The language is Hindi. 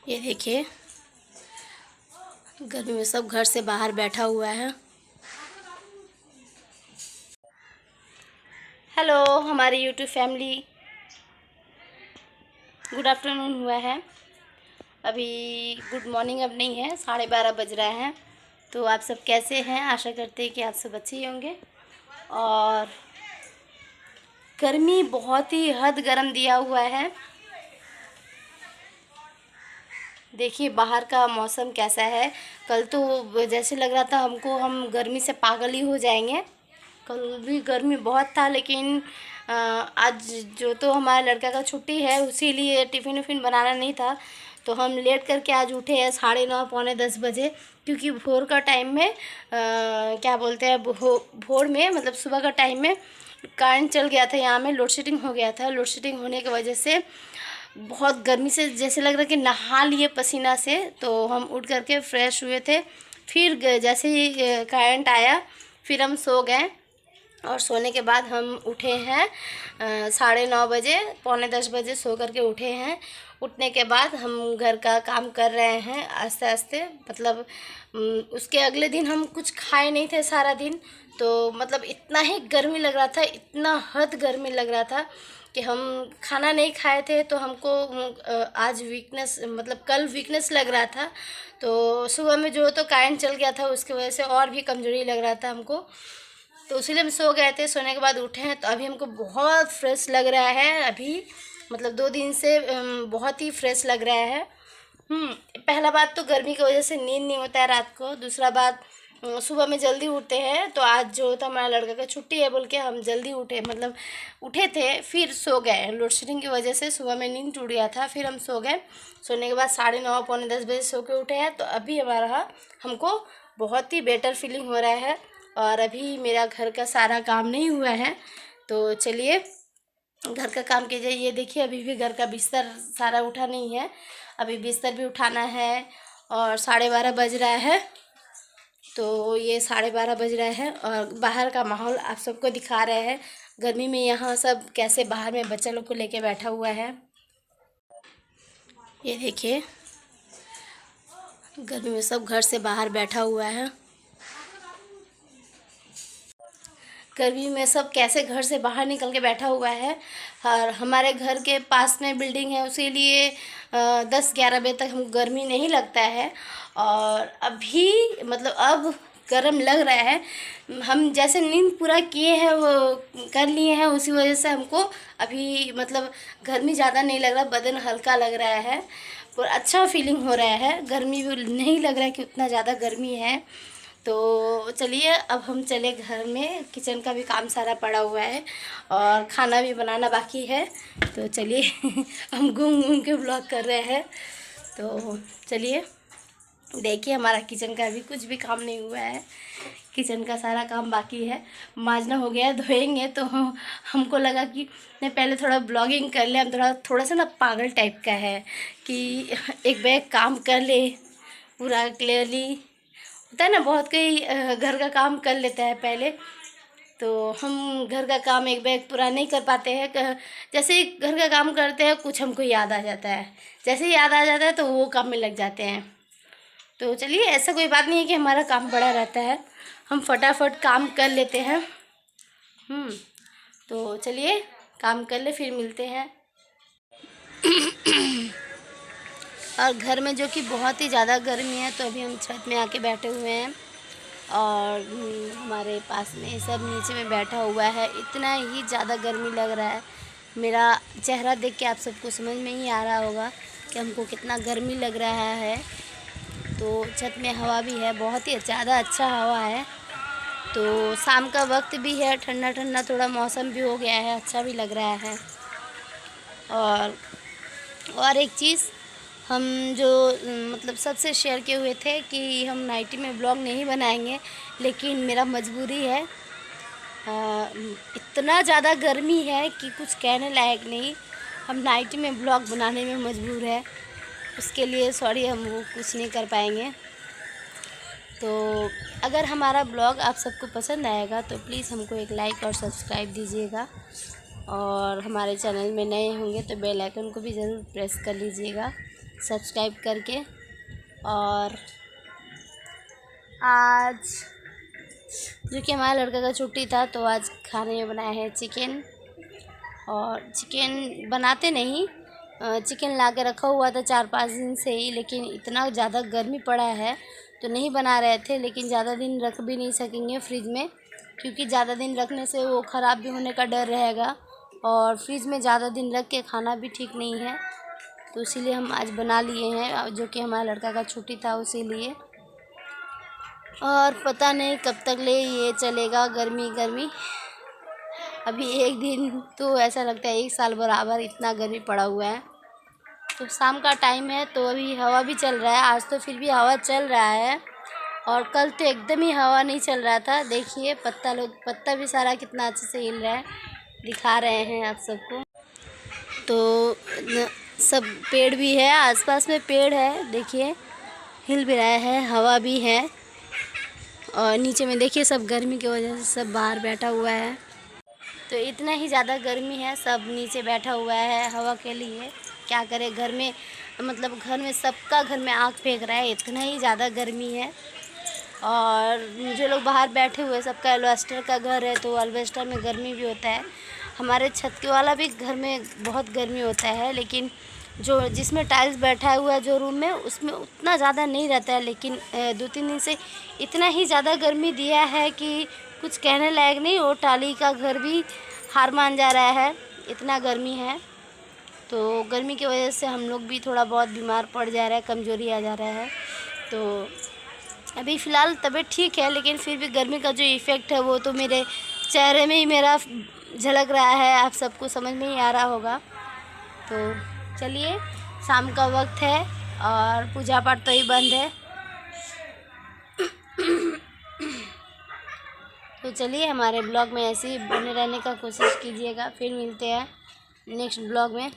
ये देखिए, गर्मी में सब घर से बाहर बैठा हुआ है। हेलो हमारी यूट्यूब फैमिली, गुड आफ्टरनून हुआ है। अभी गुड मॉर्निंग अब नहीं है, 12:30 बज रहा है। तो आप सब कैसे हैं? आशा करते हैं कि आप सब अच्छे ही होंगे। और गर्मी बहुत ही हद गर्म दिया हुआ है। देखिए बाहर का मौसम कैसा है। कल तो जैसे लग रहा था हमको हम गर्मी से पागल ही हो जाएंगे। कल भी गर्मी बहुत था, लेकिन आज जो तो हमारे लड़का का छुट्टी है, उसी लिए टिफ़िन विफ़िन बनाना नहीं था। तो हम लेट करके आज उठे हैं 9:30 पौने 10 बजे, क्योंकि भोर का टाइम में क्या बोलते हैं, भोर में मतलब सुबह का टाइम में करंट चल गया था। यहाँ में लोड शेडिंग हो गया था। लोड शेडिंग होने की वजह से बहुत गर्मी से जैसे लग रहा कि नहा लिए पसीना से। तो हम उठ करके फ्रेश हुए थे। फिर जैसे ही करंट आया फिर हम सो गए। और सोने के बाद हम उठे हैं 9:30 बजे, पौने 10 बजे सो करके उठे हैं। उठने के बाद हम घर का काम कर रहे हैं आस्ते आस्ते। मतलब उसके अगले दिन हम कुछ खाए नहीं थे सारा दिन। तो मतलब इतना ही गर्मी लग रहा था, इतना हद गर्मी लग रहा था कि हम खाना नहीं खाए थे। तो हमको आज वीकनेस, मतलब कल वीकनेस लग रहा था। तो सुबह में जो तो करंट चल गया था, उसकी वजह से और भी कमज़ोरी लग रहा था हमको। तो इसीलिए हम सो गए थे। सोने के बाद उठे हैं तो अभी हमको बहुत फ्रेश लग रहा है। अभी मतलब 2 दिन से बहुत ही फ्रेश लग रहा है। पहला बात तो गर्मी की वजह से नींद नहीं होता है रात को। दूसरा बात, सुबह में जल्दी उठते हैं। तो आज जो था हमारा लड़का का छुट्टी है बोल के हम जल्दी उठे, मतलब उठे थे फिर सो गए। लोड शेडिंग की वजह से सुबह में नींद टूट गया था, फिर हम सो गए। सोने के बाद 9:30 पौने 10 बजे सो के उठे हैं। तो अभी हमको बहुत ही बेटर फीलिंग हो रहा है। और अभी मेरा घर का सारा काम नहीं हुआ है, तो चलिए घर का काम कीजिए। ये देखिए अभी भी घर का बिस्तर सारा उठा नहीं है, अभी बिस्तर भी उठाना है। और 12:30 बज रहा है। तो ये 12:30 बज रहा है और बाहर का माहौल आप सबको दिखा रहे हैं। गर्मी में यहाँ सब कैसे बाहर में बच्चा लोग को लेके बैठा हुआ है। ये देखिए गर्मी में सब घर से बाहर बैठा हुआ है। गर्मी में सब कैसे घर से बाहर निकल के बैठा हुआ है। और हमारे घर के पास में बिल्डिंग है, उसी लिए 10-11 बजे तक हमको गर्मी नहीं लगता है। और अभी मतलब अब गर्म लग रहा है। हम जैसे नींद पूरा किए हैं, वो कर लिए हैं, उसी वजह से हमको अभी मतलब गर्मी ज़्यादा नहीं लग रहा, बदन हल्का लग रहा है और अच्छा फीलिंग हो रहा है। गर्मी भी नहीं लग रहा है कि उतना ज़्यादा गर्मी है। तो चलिए अब हम चले घर में। किचन का भी काम सारा पड़ा हुआ है और खाना भी बनाना बाकी है। तो चलिए हम घूम घूम के ब्लॉग कर रहे हैं। तो चलिए देखिए, हमारा किचन का अभी कुछ भी काम नहीं हुआ है। किचन का सारा काम बाकी है। माजना हो गया, धोएंगे। तो हमको लगा कि मैं पहले थोड़ा ब्लॉगिंग कर ले। हम थोड़ा सा ना पागल टाइप का है कि एक बैग काम कर ले पूरा क्लियरली। होता है ना, बहुत कोई घर का काम कर लेता है पहले। तो हम घर का काम एक बैग पूरा नहीं कर पाते हैं। जैसे ही घर का काम करते हैं कुछ हमको याद आ जाता है, जैसे ही याद आ जाता है तो वो काम में लग जाते हैं। तो चलिए, ऐसा कोई बात नहीं है कि हमारा काम बड़ा रहता है, हम फटाफट काम कर लेते हैं। तो चलिए काम कर ले, फिर मिलते हैं। और घर में जो कि बहुत ही ज़्यादा गर्मी है, तो अभी हम छत में आके बैठे हुए हैं। और हमारे पास में सब नीचे में बैठा हुआ है। इतना ही ज़्यादा गर्मी लग रहा है। मेरा चेहरा देख के आप सबको समझ में ही आ रहा होगा कि हमको कितना गर्मी लग रहा है। तो छत में हवा भी है, बहुत ही ज़्यादा अच्छा हवा है। तो शाम का वक्त भी है, ठंडा ठंडा थोड़ा मौसम भी हो गया है, अच्छा भी लग रहा है। और एक चीज़ हम जो मतलब सबसे शेयर किए हुए थे कि हम नाइटी में ब्लॉग नहीं बनाएंगे, लेकिन मेरा मजबूरी है। इतना ज़्यादा गर्मी है कि कुछ कहने लायक नहीं। हम नाइटी में ब्लॉग बनाने में मजबूर है, उसके लिए सॉरी, हम वो कुछ नहीं कर पाएंगे। तो अगर हमारा ब्लॉग आप सबको पसंद आएगा तो प्लीज़ हमको एक लाइक और सब्सक्राइब दीजिएगा। और हमारे चैनल में नए होंगे तो बेल आइकन को भी ज़रूर प्रेस कर लीजिएगा। सब्सक्राइब करके। और आज जो कि हमारे लड़का का छुट्टी था तो आज खाने में बनाया है चिकन। और चिकन बनाते नहीं, चिकन ला के रखा हुआ था 4-5 दिन से ही, लेकिन इतना ज़्यादा गर्मी पड़ा है तो नहीं बना रहे थे। लेकिन ज़्यादा दिन रख भी नहीं सकेंगे फ्रिज में, क्योंकि ज़्यादा दिन रखने से वो ख़राब भी होने का डर रहेगा और फ्रिज में ज़्यादा दिन रख के खाना भी ठीक नहीं है। तो इसीलिए हम आज बना लिए हैं, जो कि हमारा लड़का का छुट्टी था उसीलिए। और पता नहीं कब तक ले ये चलेगा गर्मी गर्मी। अभी एक दिन तो ऐसा लगता है 1 साल बराबर इतना गर्मी पड़ा हुआ है। तो शाम का टाइम है तो अभी हवा भी चल रहा है। आज तो फिर भी हवा चल रहा है और कल तो एकदम ही हवा नहीं चल रहा था। देखिए पत्ता भी सारा कितना अच्छे से हिल रहा है, दिखा रहे हैं आप सबको। तो सब पेड़ भी है, आसपास में पेड़ है, देखिए हिल भी रहा है, हवा भी है। और नीचे में देखिए सब गर्मी की वजह से सब बाहर बैठा हुआ है। तो इतना ही ज़्यादा गर्मी है, सब नीचे बैठा हुआ है हवा के लिए। क्या करें, घर में मतलब घर में सबका घर में आग फेंक रहा है, इतना ही ज़्यादा गर्मी है। और जो लोग बाहर बैठे हुए सबका एल्वेस्टर का घर है तो एल्वेस्टर में गर्मी भी होता है। हमारे छत के वाला भी घर में बहुत गर्मी होता है, लेकिन जो जिसमें टाइल्स बैठा हुआ है जो रूम में उसमें उतना ज़्यादा नहीं रहता है। लेकिन 2-3 दिन से इतना ही ज़्यादा गर्मी दिया है कि कुछ कहने लायक नहीं। वो टाली का घर भी हार मान जा रहा है, इतना गर्मी है। तो गर्मी की वजह से हम लोग भी थोड़ा बहुत बीमार पड़ जा रहा है, कमज़ोरी आ जा रहा है। तो अभी फ़िलहाल तबीयत ठीक है, लेकिन फिर भी गर्मी का जो इफ़ेक्ट है वो तो मेरे चेहरे में ही मेरा झलक रहा है, आप सबको समझ में ही आ रहा होगा। तो चलिए, शाम का वक्त है और पूजा पाठ तो ही बंद है। तो चलिए, हमारे ब्लॉग में ऐसे ही बने रहने का कोशिश कीजिएगा। फिर मिलते हैं नेक्स्ट ब्लॉग में।